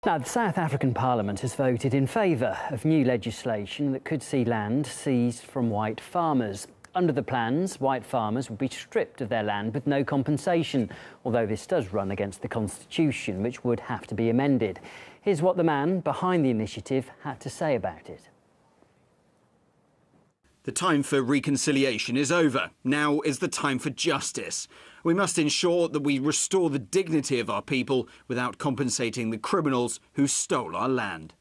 Now, the South African Parliament has voted in favour of new legislation that could see land seized from white farmers. Under the plans, white farmers will be stripped of their land with no compensation, although this does run against the Constitution, which would have to be amended. Here's what the man behind the initiative had to say about it. The time for reconciliation is over. Now is the time for justice. We must ensure that we restore the dignity of our people without compensating the criminals who stole our land.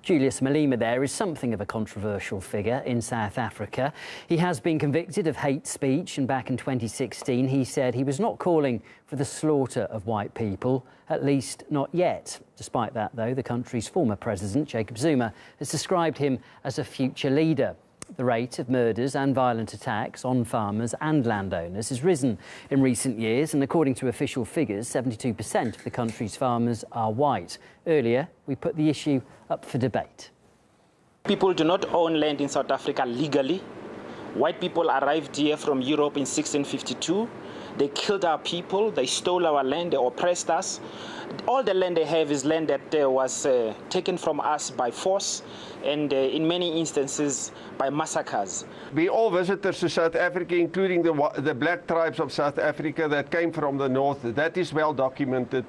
Julius Malema there is something of a controversial figure in South Africa. He has been convicted of hate speech, and back in 2016 he said he was not calling for the slaughter of white people, at least not yet. Despite that, though, the country's former president, Jacob Zuma, has described him as a future leader. The rate of murders and violent attacks on farmers and landowners has risen in recent years, and according to official figures, 72% of the country's farmers are white. Earlier, we put the issue up for debate. People do not own land in South Africa legally. White people arrived here from Europe in 1652. They killed our people, they stole our land, they oppressed us. All the land they have is land that was taken from us by force and in many instances by massacres. We all visitors to South Africa, including the black tribes of South Africa that came from the north. That is well documented.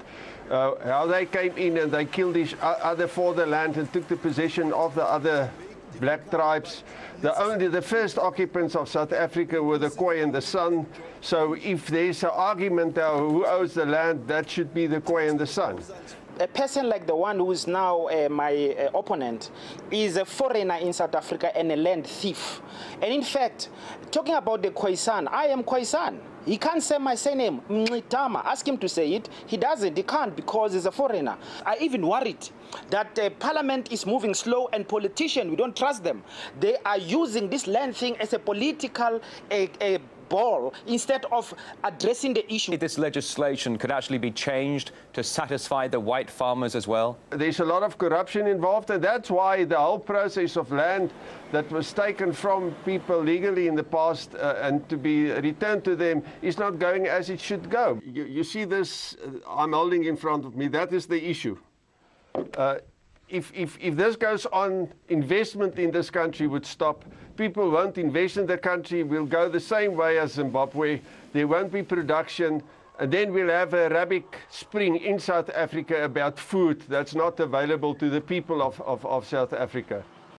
How they came in and they killed each other for the land and took the possession of the other black tribes. The first occupants of South Africa were the Khoi and the San. So if there's an argument who owns the land, that should be the Khoi and the San. A person like the one who is now my opponent is a foreigner in South Africa and a land thief. And in fact, talking about the Khoisan, I am Khoisan. He can't say my surname, Mngitama. Ask him to say it. He doesn't. He can't because he's a foreigner. I even worried that Parliament is moving slow and politicians, we don't trust them. They are using this land thing as a political ball instead of addressing the issue. This legislation could actually be changed to satisfy the white farmers as well. There's a lot of corruption involved, and that's why the whole process of land that was taken from people legally in the past and to be returned to them is not going as it should go. You see this I'm holding in front of me, that is the issue. If this goes on, investment in this country would stop. People won't invest in the country. We'll go the same way as Zimbabwe. There won't be production. And then we'll have a Arabic Spring in South Africa about food that's not available to the people of South Africa.